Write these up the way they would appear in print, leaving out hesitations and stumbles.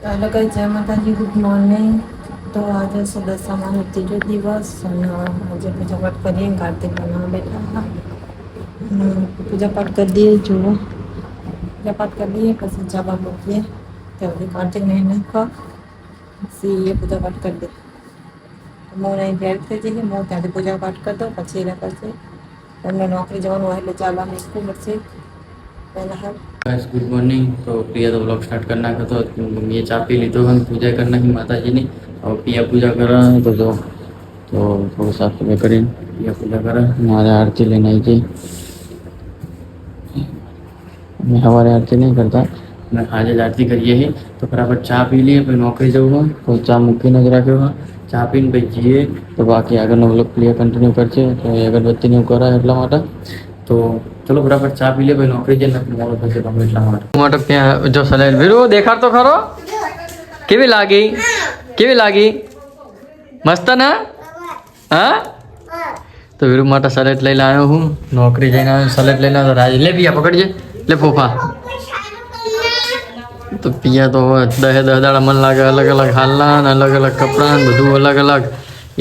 Hello guys, जय माता दी, good morning. तो आज છે દશામાનો ત્રીજો દિવસ અને આજે પૂજા પાઠ કરીએ, કાર્તિક બનાવવા બેઠા હતા અને પૂજા પાઠ કરી દઈએ. જુઓ, પૂજા પાઠ કરી દઈએ પછી જવા મૂકીએ ત્યારે કાર્તિક નહીં નાખો પછી એ પૂજા પાઠ કરી દે. હું અહીં તૈયાર થઈ જઈએ, હું ત્યાંથી પૂજા પાઠ કરી દઉં પછી એના પછી એમને નોકરી જવાનું હોય એટલે ચાલવા મૂકવું પડશે પહેલાં. હાલ गाइस गुड मॉर्निंग। तो प्रिया तो ब्लॉग स्टार्ट करना का तो ये चा पी ली तो हम पूजा करना ही माता जी ने और प्रिया पूजा कर रहा है तो थोड़ा साफ सफाई करें। प्रिया पूजा कर हमारे आरती लेना ही चाहिए। मैं हमारे आरती नहीं करता, मैं आज आरती करिए ही तो फटाफट चा पी लिए फिर नौकरी जाऊँगा तो चा मूकी नजर रखेगा। चा पीने भाई जीए तो बाकी आगे ब्लॉग प्रिया कंटिन्यू करते तो अगरबत्ती ने करा એટલા માટે तो चलो फटाफट चा पी ले भाई नौकरी जઈને મોડો થશે તમે એટલા માટે ત્યાં જો સલેલ વીરુ દેખાડ તો ખરો કેવી લાગી મસ્ત ને હા તો વીરુ માટે સલેટ લઈને આવ્યો હું નોકરી જઈને આવ્યો સલેટ લઈને આવ્યો રાજ લે પિયા પકડજે લે ફોફા તો પિયા તો દહે દાડા મન લાગે અલગ અલગ હાલના અલગ અલગ કપડા બધું અલગ અલગ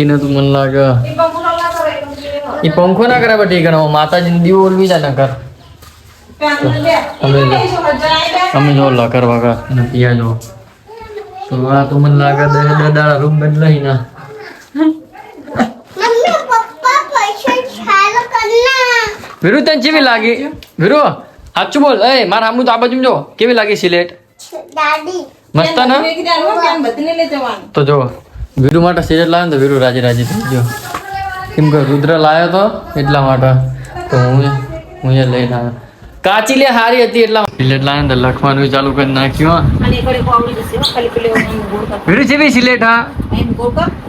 એને તો મન લાગે ये पंखो ना करे बटी करो माता जी दी और भी जाना कर हमें जो लकर वगर पिया जो तो आ तो मन लागा दे दादा रूम बदला ही ना मम्मी पप्पा पैसा छाल करना वीरू तन चेवी लागी वीरू हाचू बोल ए मार हमू तो आ बाजू जो केवी लागी सिलेट दादी मस्त ना तो जो वीरू माटा सिलेट लायो तो वीरू राजी राजी થઈ ગયો કેમ કે રુદ્ર લાયો તો એટલા માટે તો હું એ લઈને આવ્યો કાચી લે હારી હતી એટલા સિલેટ લાયો તો લખવાનું ચાલુ કરી નાખ્યું વીરુ જેવી સિલેટ હા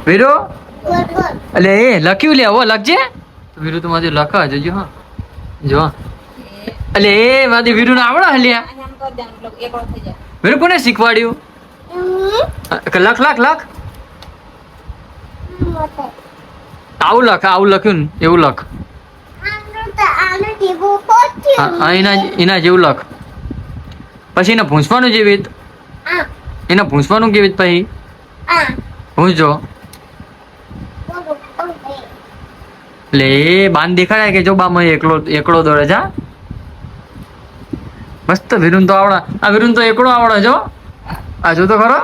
વીરુ અલે એ લખ્યું લે ઓ લખજે વીરુ તો મારી લખા જજો હા જો અલે એ મારી વીરુ ને આવડે હલ્યા વીરુ કોને શીખવાડ્યું લખ લખ લખ આવું લખ્યું ને એવું લખ એના જેવું લખ પછી એને પૂછવાનું જેવી એને પૂછવાનું કેવી પછી પૂછજો લે બાન દેખાડે કે જો બા મને એકડો દોડે જા મસ્ત વીરુન તો આવડે આ વીરુન તો એકડો આવડે જો આ જો તો ખરો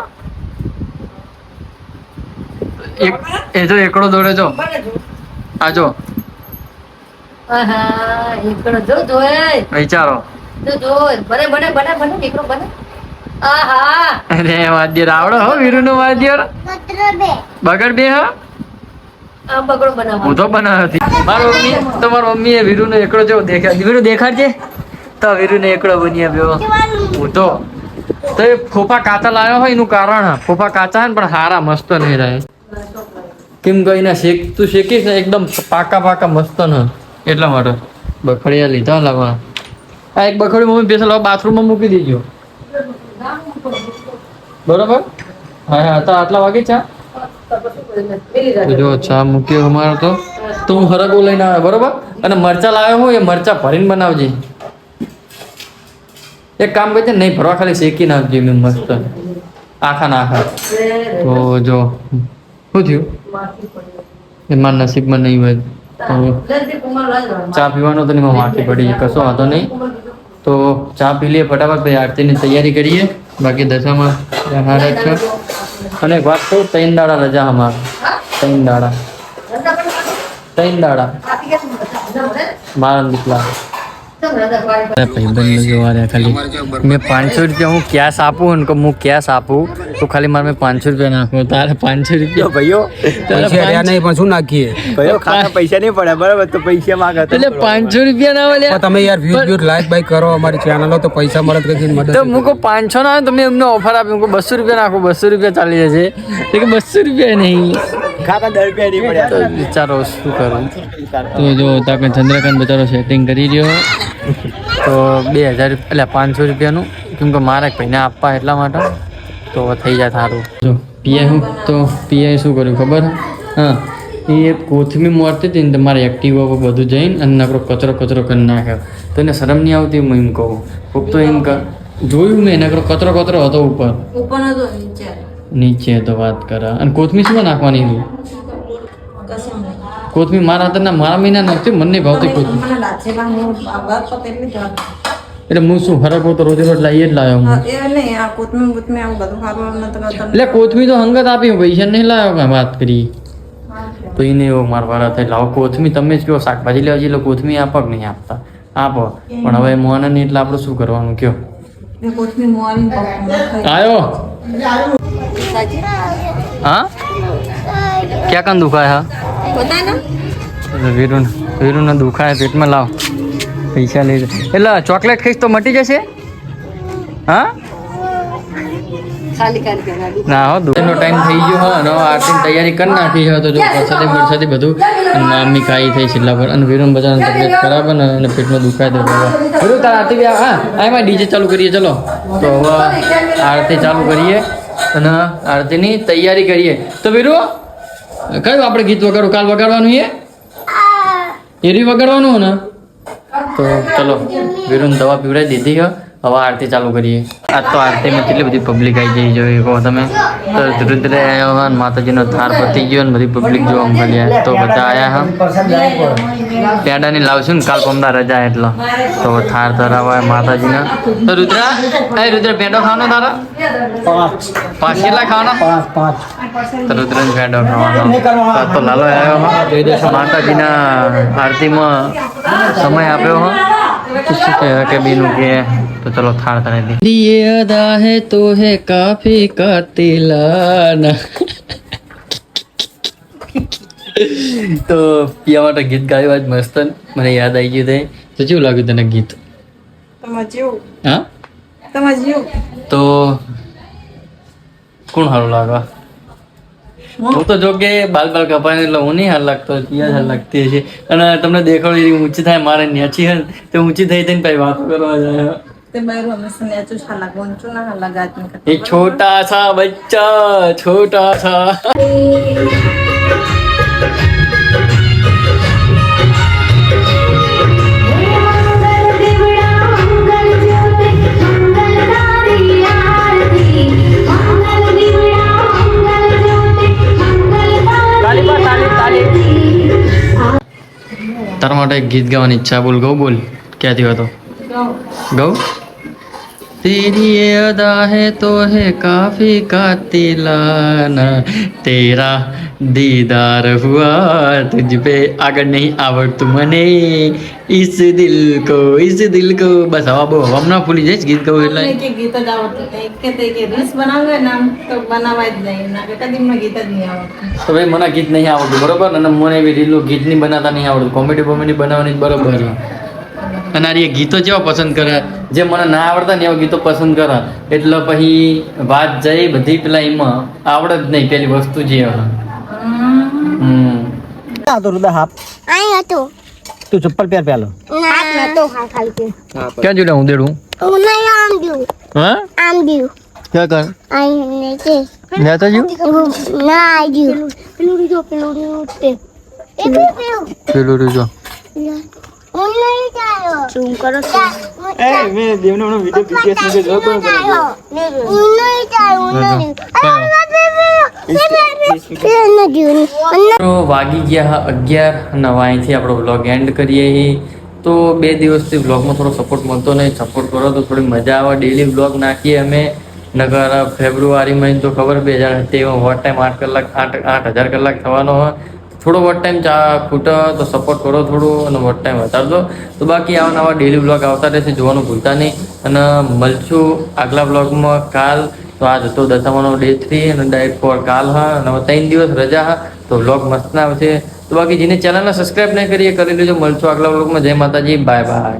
એ જો એકડો દોડે જો આ જો વિચારો અરે વાદ્ય આવડો હો વીરુ નો વાદ્ય બગડ બે હા હું તો બનાવ્યો મારી મમ્મી એ વીરુ નો એકડો જો વીરુ દેખાડજે તો વીરુ ને એકડો બની આવ્યો હું તો એ ફોફા કાચા લાવ્યો હોય એનું કારણ ફોફા કાચા ને પણ હારા મસ્ત નહીં રહે કેમ કહીને તું શેકીશ ને એકદમ પાકા મસ્ત ને એટલા માટે બખડિયા લીધા લાવવા આ એક બખડી મમ્મી પેસલ બાથરૂમમાં મૂકી દેજો બરોબર હા તો આટલા વાગે ચા જો ચા મૂક્યો અમારો તો હું હરગો લઈને આવ્યો બરોબર અને મરચા લાવ્યો હું એ મરચા ભરીને બનાવજે એક કામ કરજે નહીં ભરવા ખાલી શેકી નાખજે મસ્ત આખા ના આખા તો જો શું થયું એમાં નસીબમાં નહીં હોય ચા પીવાનો તો નહીં માટી પડી કશો વાંધો નહીં તો ચા પી લઈએ ફટાફટ પછી આરતીની તૈયારી કરીએ બાકી દશામાં હારે છે અને એક વાત કહું 3 દાડા રજા અમારે 3 દાડા મારા દીકલા ભાઈબંધ જોવા રહ્યા ખાલી મેં 500 રૂપિયા હું કેશ આપું ને હું કેશ આપું તો ખાલી મારે મેં 500 રૂપિયા નાખું તારે 500 રૂપિયા ભાઈઓ નહીં પણ શું નાખીએ ભાઈઓ ખાતા પૈસા નહીં પડે બરાબર તો પૈસા માંગે એટલે 500 રૂપિયા ના મળે તમે યાર વ્યૂઝ લાઈક બાઈક કરો અમારી ચેનલો તો પૈસા મળે તો કઈ મદદ તો મુકો 500 ના તમે એમને ઓફર આપી મુકો 200 રૂપિયા નાખો 200 રૂપિયા ચાલી જશે કે 200 રૂપિયા નહીં ખાતા 10 રૂપિયા નહીં પડે તો વિચારો શું કરું તો જો તાકે ચંદ્રકાંત બચારો સેટિંગ કરી રહ્યો તો 2000 એટલે 500 રૂપિયાનું કેમ કે મારે ભાઈને આપવા એટલા માટે તો થઈ જાય સારું જો પીઆઈ શું કર્યું ખબર હા એ કોથમી મોરતી હતી ને તમારે એક્ટિવા પર બધું જઈને અને નકરો કચરો કરી નાખ્યો તો એને શરમ નહીં આવતી હું એમ કહું કોક તો એમ જોયું મેં નકરો કચરો કચરો હતો ઉપર ઉપર નતો નીચે નીચે તો વાત કરા અને કોથમીર શું નાખવાની હતી કશું નહીં કોથમીર મારા હાથના મારા મહિના નથી મને નહીં ભાવતી કોથમીર મને લાચેલા હું આ વાત તો કેટલી જ વાત એટલે હું શું ફરક હતો રોજ રોજ લાવીએ જ લાવ્યો હું હા, એ નહીં આ કોથમીર આવું બધું ખાવાનું નતું એટલે કોથમીર તો હંગત આપી પૈસા નહીં લાવ્યો કાંઈ વાત કરી તો એને એવો મારા વાળા થાય લાવો કોથમીર તમે જ કહો શાકભાજી લેવા જઈએ કોથમીર આપો કે નહીં આપતા આપો પણ હવે મોને નહીં એટલે આપણે શું કરવાનું કયો એ કોથમીર મોરી આયો હા ક્યાં કાન દુખાય હા વીરુને દુખાય પેટમાં લાવ પૈસા લઈ એટલે ચોકલેટ ખાઈશ તો મટી જશે હા ના હો દુકાનનો ટાઈમ થઈ ગયો હો અને આરતીની તૈયારી કરી નાખી છે તો જો વરસાદે વરસાદે બધું મમ્મી ખાઈ થઈ છેલ્લા પર અને વીરુને બધાને તબિયત ખરાબ ને અને પેટમાં દુખાય તો વીરુ તાર આરતી બી હા એમાં ડીજે ચાલુ કરીએ ચલો તો હવે આરતી ચાલુ કરીએ અને આરતીની તૈયારી કરીએ તો વીરુ કયું આપણે ગીત વગાડવું કાલ વગાડવાનું એરી વગાડવાનું ને તો ચલો વીરુને દવા પીવડાવી દીધી છે હવે આરતી ચાલુ કરીએ આજ તો આરતીમાં કેટલી બધી પબ્લિક આવી જઈ જોઈ કહો તમે તો ધીરે ધીરે આવ્યો હા માતાજીનો થાર પતી ગયો ને બધી પબ્લિક જોવા મળ્યા તો બધા આવ્યા હા પેડાની લાવશું ને કાલ પમદા રજા એટલો તો થાર ધરાવાય માતાજીના તો રુદ્રા એ રુદ્ર પેડો ખાવાનો તારા પાંચ કેટલા ખાવાના તો રુદ્ર પેડો ખાવાનો તો લાલો આવ્યો માતાજીના આરતીમાં સમય આપ્યો હો શું કહેવાય કે બીનું કે तो चलो थार तरह दी ये अदा है तो है काफी कातिलाना તો પિયા માટે ગીત ગાયું આજ મસ્ત મને યાદ આવી ગયું તો કેવું લાગ્યું તને ગીત હા તો કોણ સારું લાગે હું તો જો કે બાલ કપાય એટલે હું નહીં હાલ લાગતો પિયા હાલ લાગતી છે અને તમને દેખાડો એવી ઊંચી થાય મારે નેચી હે તો ઊંચી થઈ થઈને ભાઈ વાતો કરવા જાય एक छोटा सा बच्चा छोटा सा तारा માટે ગીત ગાવાની ઈચ્છા બોલ ગૌ બોલ ક્યાંથી હતો ગૌ तेरी ये अदा है तो है काफी कातिलाना तेरा दीदार हुआ तुझ पे આગળ નહીં આવડતું મને इस दिल को બસ હવા બહુ હમણાં ભૂલી જઈશ ગીત ગાવું એટલે ગીત જ આવડતું કે રીલ્સ બનાવે ને તો બનાવાય જ નહીં ના કદી મને ગીત જ નહીં આવડતું તો ભાઈ મને ગીત નહીં આવડતું બરોબર અને મને એવી રીલો ગીત નહીં બનાવતા નહીં આવડતું કોમેડી બનાવવાની બરોબર અને આ ગીતો જેવા પસંદ કરે જે મને ના આવડતા ને એવા ગીતો પસંદ કરે એટલે પછી વાત જઈ બધી પેલા એમાં આવડે જ નહીં પેલી વસ્તુ જે તો રુદા હાપ આઈ હતો તું ચપ્પલ પહેર પેલો હાથ નતો ખાલી કે ક્યાં જોડે હું દેડું હું નહીં આમ દઉં હા આમ દઉં ક્યાં કર આઈ ને કે લેતા જો ના આઈ દઉં પેલું તે એ પેલું રૂજો હું નહીં જાયો શું કરો છો એ મે દેવનો વિડિયો પીટીએસ ને જોતો હું નહીં જાયો વાગી ગયા 11 અને અહીંથી આપણો વ્લોગ એન્ડ કરીએ તો 2 દિવસથી વ્લોગમાં થોડો સપોર્ટ મળતો નહીં સપોર્ટ કરો તો થોડી મજા આવે ડેલી વ્લોગ નાખીએ અમે નગર ફેબ્રુઆરીમાં તો ખબર 2000 વોટ ટાઈમ 8,000 કલાક થવાનો હોય થોડો વોટ ટાઈમ ખૂટે તો સપોર્ટ કરો થોડું અને વોટ ટાઈમ વધારજો તો બાકી આવા નવા ડેલી વ્લોગ આવતા રહેશે જોવાનું ભૂલતા નહીં અને મળશું આગલા વ્લોગમાં કાલ તો આજ હતો દશામાનો ડે 3 અને ડે 4 કાલ હા અને 3 દિવસ રજા હા તો વ્લોગ મસ્ત ના આવશે તો બાકી જેને ચેનલને સબસ્ક્રાઈબ નહીં કરીએ કરી લેજો મળશું આગલા વ્લોગમાં જય માતાજી બાય બાય